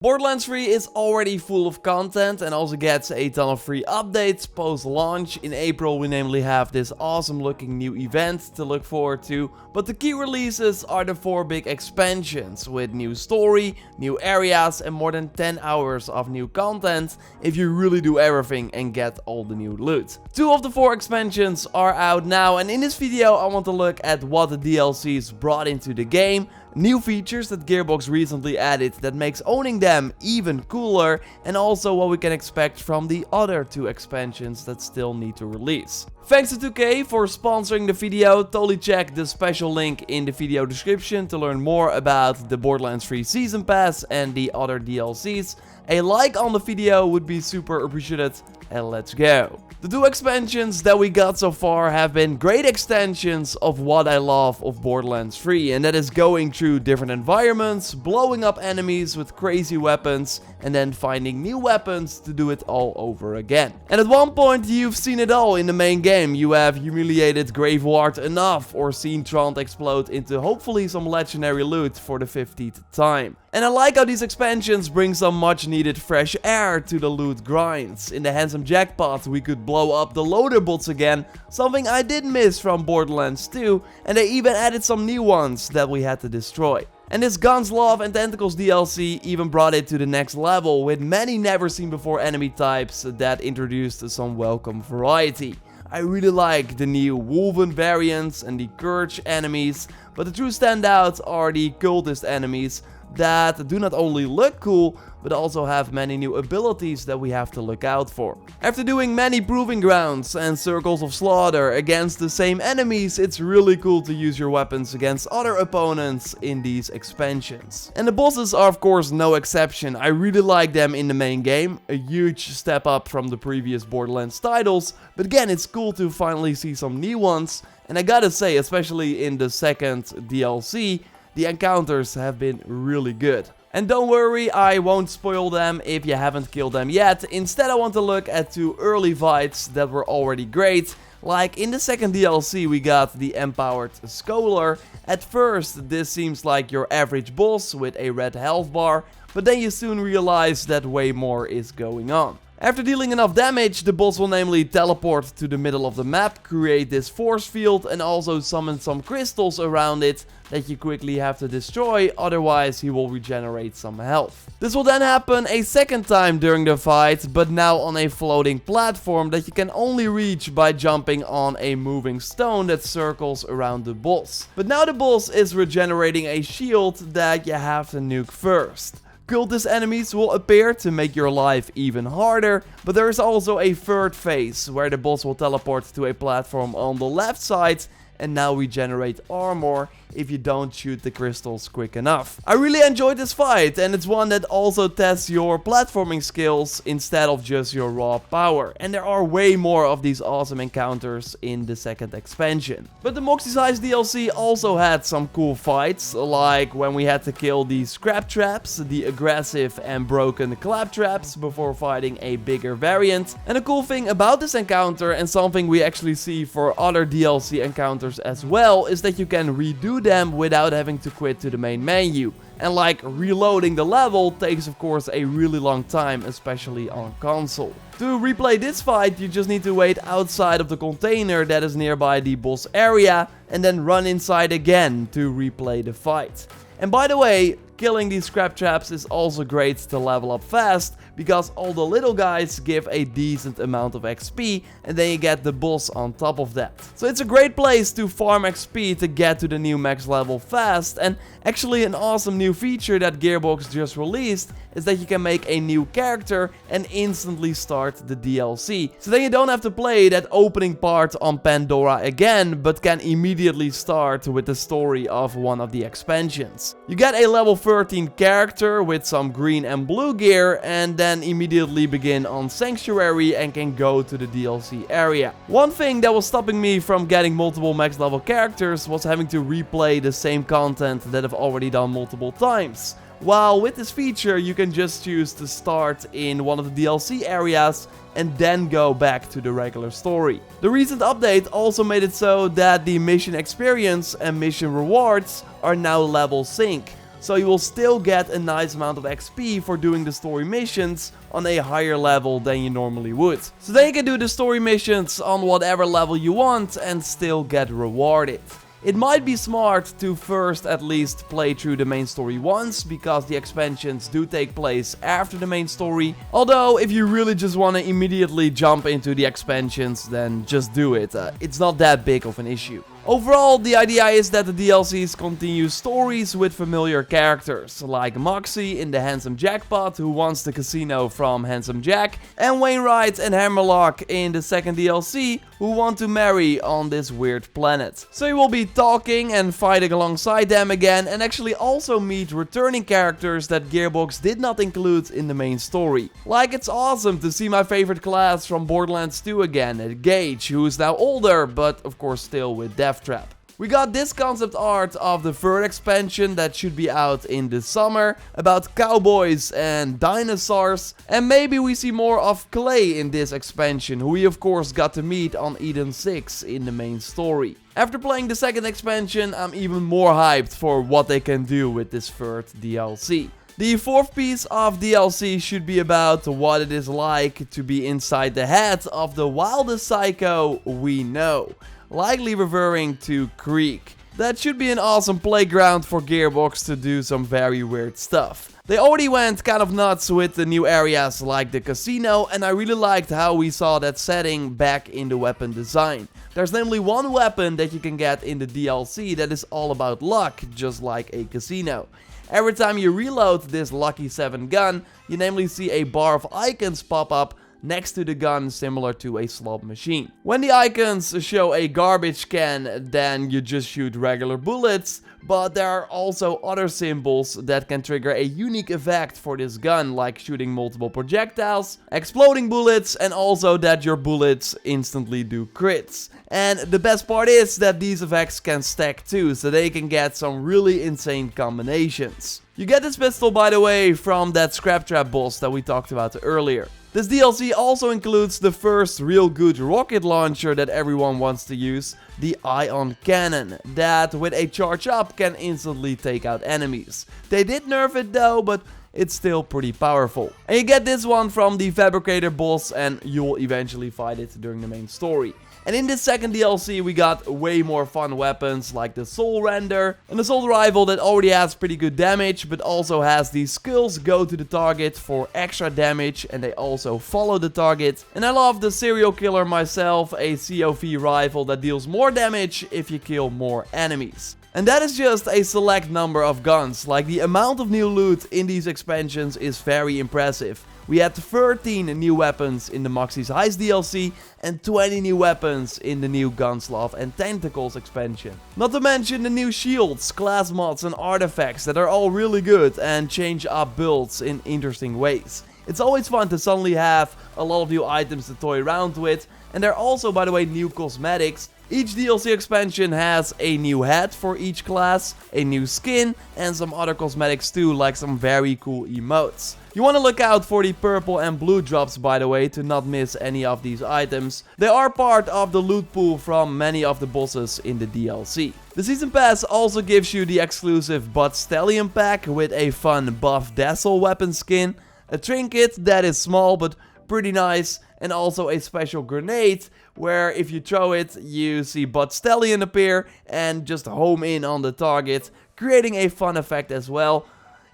Borderlands 3 is already full of content and also gets a ton of free updates post-launch. In April we namely have this awesome looking new event to look forward to, but the key releases are the 4 big expansions with new story, new areas and more than 10 hours of new content if you really do everything and get all the new loot. 2 of the 4 expansions are out now, and in this video I want to look at what the DLCs brought into the game, new features that Gearbox recently added that makes owning them even cooler, and also what we can expect from the other 2 expansions that still need to release. Thanks to 2K for sponsoring the video. Totally check the special link in the video description to learn more about the Borderlands 3 Season Pass and the other DLCs. A like on the video would be super appreciated, and let's go. The 2 expansions that we got so far have been great extensions of what I love of Borderlands 3, and that is going through different environments, blowing up enemies with crazy weapons, and then finding new weapons to do it all over again. And at one point you've seen it all in the main game. You have humiliated Graveward enough, or seen Trant explode into hopefully some legendary loot for the 50th time. And I like how these expansions bring some much needed fresh air to the loot grinds. In the Handsome Jackpot we could blow up the loader bots again, something I did miss from Borderlands 2, and they even added some new ones that we had to destroy. And this Guns, Love and Tentacles DLC even brought it to the next level, with many never seen before enemy types that introduced some welcome variety. I really like the new Wolven variants and the Courage enemies, but the true standouts are the Cultist enemies that do not only look cool, but also have many new abilities that we have to look out for. After doing many proving grounds and circles of slaughter against the same enemies, it's really cool to use your weapons against other opponents in these expansions. And the bosses are of course no exception. I really like them in the main game, a huge step up from the previous Borderlands titles, but again it's cool to finally see some new ones, and I gotta say, especially in the second DLC, the encounters have been really good. And don't worry, I won't spoil them if you haven't killed them yet. Instead I want to look at 2 early fights that were already great. Like in the second DLC we got the Empowered Scholar. At first this seems like your average boss with a red health bar, but then you soon realize that way more is going on. After dealing enough damage, the boss will namely teleport to the middle of the map, create this force field and also summon some crystals around it that you quickly have to destroy, otherwise he will regenerate some health. This will then happen a second time during the fight, but now on a floating platform that you can only reach by jumping on a moving stone that circles around the boss. But now the boss is regenerating a shield that you have to nuke first. Cultist enemies will appear to make your life even harder, but there is also a third phase where the boss will teleport to a platform on the left side and now regenerate armor if you don't shoot the crystals quick enough. I really enjoyed this fight, and it's one that also tests your platforming skills instead of just your raw power. And there are way more of these awesome encounters in the second expansion. But the Moxxi's Heist DLC also had some cool fights, like when we had to kill the Scrap Traps, the aggressive and broken Clap Traps before fighting a bigger variant. And the cool thing about this encounter, and something we actually see for other DLC encounters as well, is that you can redo them without having to quit to the main menu. And like reloading the level takes of course a really long time, especially on console. To replay this fight you just need to wait outside of the container that is nearby the boss area and then run inside again to replay the fight. And by the way, killing these Scrap Traps is also great to level up fast, because all the little guys give a decent amount of XP, and then you get the boss on top of that. So it's a great place to farm XP to get to the new max level fast, and actually an awesome new feature that Gearbox just released is that you can make a new character and instantly start the DLC. So then you don't have to play that opening part on Pandora again, but can immediately start with the story of one of the expansions. You get a level 13 character with some green and blue gear, and then immediately begin on Sanctuary and can go to the DLC area. One thing that was stopping me from getting multiple max level characters was having to replay the same content that I've already done multiple times. While with this feature you can just choose to start in one of the DLC areas and then go back to the regular story. The recent update also made it so that the mission experience and mission rewards are now level sync. so you will still get a nice amount of XP for doing the story missions on a higher level than you normally would. So then you can do the story missions on whatever level you want and still get rewarded. It might be smart to first at least play through the main story once, because the expansions do take place after the main story. Although, if you really just want to immediately jump into the expansions, then just do it. It's not that big of an issue. Overall, the idea is that the DLCs continue stories with familiar characters, like Moxie in the Handsome Jackpot, who wants the casino from Handsome Jack, and Wainwright and Hammerlock in the second DLC, who want to marry on this weird planet. So you will be talking and fighting alongside them again, and actually also meet returning characters that Gearbox did not include in the main story. Like, it's awesome to see my favorite class from Borderlands 2 again, Gage, who is now older, but of course still with Death Trap. We got this concept art of the third expansion that should be out in the summer, about cowboys and dinosaurs, and maybe we see more of Clay in this expansion, who we of course got to meet on Eden 6 in the main story. After playing the second expansion, I'm even more hyped for what they can do with this third DLC. The fourth piece of DLC should be about what it is like to be inside the head of the wildest psycho we know, likely referring to Creek. That should be an awesome playground for Gearbox to do some very weird stuff. They already went kind of nuts with the new areas like the casino, and I really liked how we saw that setting back in the weapon design. There's namely one weapon that you can get in the DLC that is all about luck, just like a casino. Every time you reload this Lucky 7 gun, you namely see a bar of icons pop up next to the gun, similar to a slot machine. When the icons show a garbage can, then you just shoot regular bullets, but there are also other symbols that can trigger a unique effect for this gun, like shooting multiple projectiles, exploding bullets, and also that your bullets instantly do crits. And the best part is that these effects can stack too, so they can get some really insane combinations. You get this pistol, by the way, from that Scrap Trap boss that we talked about earlier. This DLC also includes the first real good rocket launcher that everyone wants to use, the Ion Cannon, that with a charge up can instantly take out enemies. They did nerf it though, but it's still pretty powerful. And you get this one from the Fabricator boss, and you'll eventually fight it during the main story. And in this second DLC we got way more fun weapons like the Soul Render, an assault rifle that already has pretty good damage, but also has these skills go to the target for extra damage, and they also follow the target. And I love the Serial Killer myself, a COV rifle that deals more damage if you kill more enemies. And that is just a select number of guns. Like, the amount of new loot in these expansions is very impressive. We had 13 new weapons in the Moxie's Heist DLC and 20 new weapons in the new Gunslav and Tentacles expansion. Not to mention the new shields, class mods and artifacts that are all really good and change up builds in interesting ways. It's always fun to suddenly have a lot of new items to toy around with, and there are also, by the way, new cosmetics. Each DLC expansion has a new hat for each class, a new skin, and some other cosmetics too, like some very cool emotes. You want to look out for the purple and blue drops, by the way, to not miss any of these items. They are part of the loot pool from many of the bosses in the DLC. The Season Pass also gives you the exclusive Bud Stallion pack with a fun Buff Dazzle weapon skin, a trinket that is small but pretty nice, and also a special grenade where if you throw it, you see Bud Stallion appear and just home in on the target, creating a fun effect as well.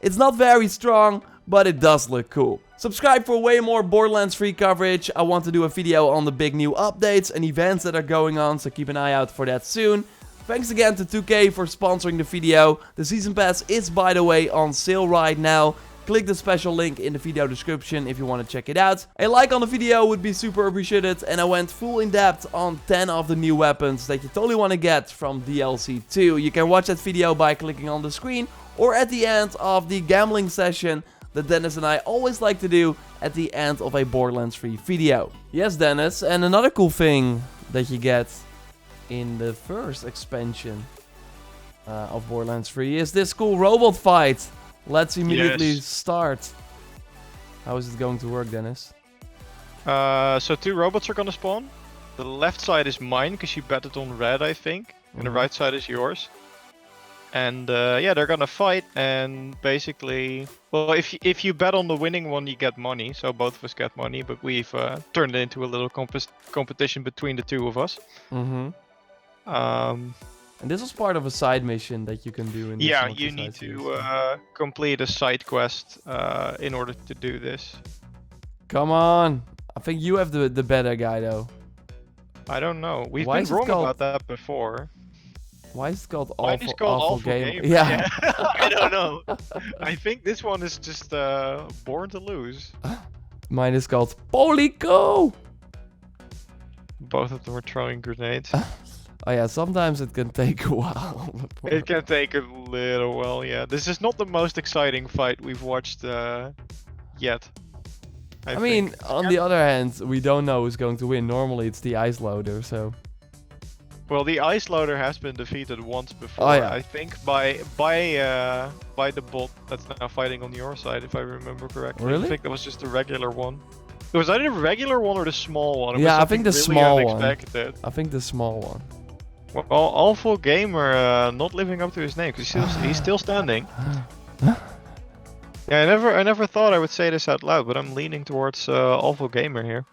It's not very strong, but it does look cool. Subscribe for way more Borderlands 3 coverage. I want to do a video on the big new updates and events that are going on, so keep an eye out for that soon. Thanks again to 2K for sponsoring the video. The Season Pass is, by the way, on sale right now. Click the special link in the video description if you want to check it out. A like on the video would be super appreciated, and I went full in depth on 10 of the new weapons that you totally want to get from DLC 2. You can watch that video by clicking on the screen or at the end of the gambling session that Dennis and I always like to do at the end of a Borderlands 3 video. Yes, Dennis, and another cool thing that you get in the first expansion of Borderlands 3 is this cool robot fight. Let's immediately start. How is it going to work, Dennis? So 2 robots are gonna spawn. The left side is mine, because you bet it on red, I think. And the right side is yours. And yeah, they're gonna fight, and basically, well, if you bet on the winning one, you get money. So both of us get money, but we've turned it into a little competition between the two of us. Mm-hmm. Um, And this was part of a side mission that you can do in this yeah, you multi-side need series. to complete a side quest in order to do this. Come on. I think you have the better guy though. I don't know. We've Why been is it wrong called- about that before. Why is it called Mine awful, is called awful Awful game? Gamer. Yeah. I don't know. I think this one is just born to lose. Mine is called Polico. Both of them are throwing grenades. Oh yeah, sometimes it can take a while. It can take a little while, yeah. This is not the most exciting fight we've watched yet. I mean, on the other hand, we don't know who's going to win. Normally it's the ice loader, so. well, the ice loader has been defeated once before. Oh, yeah. I think by the bot that's now fighting on your side, if I remember correctly. Really? I think that was just a regular one. It was either the regular one or the small one. It was Yeah, I think the something really small one. unexpected. I think the small one. Well, Awful Gamer not living up to his name because he's still standing. Yeah, I never thought I would say this out loud, but I'm leaning towards Awful Gamer here.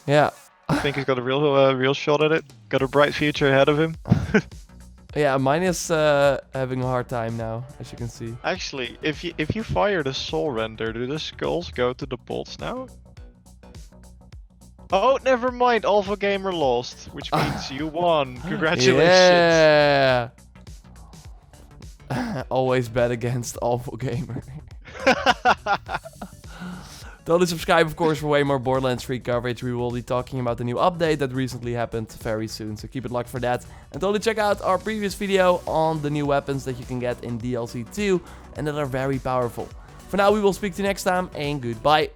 Yeah. I think he's got a real shot at it. Got a bright future ahead of him. Yeah, mine is having a hard time now, as you can see. Actually, if you fire the soul render, do the skulls go to the bolts now? Oh, never mind. Alpha Gamer lost, which means you won. Congratulations. Yeah. Always bet against Awful Gamer. Totally subscribe, of course, for way more Borderlands 3 coverage. We will be talking about the new update that recently happened very soon, so keep it locked for that. And totally check out our previous video on the new weapons that you can get in DLC 2 and that are very powerful. For now, we will speak to you next time, and goodbye.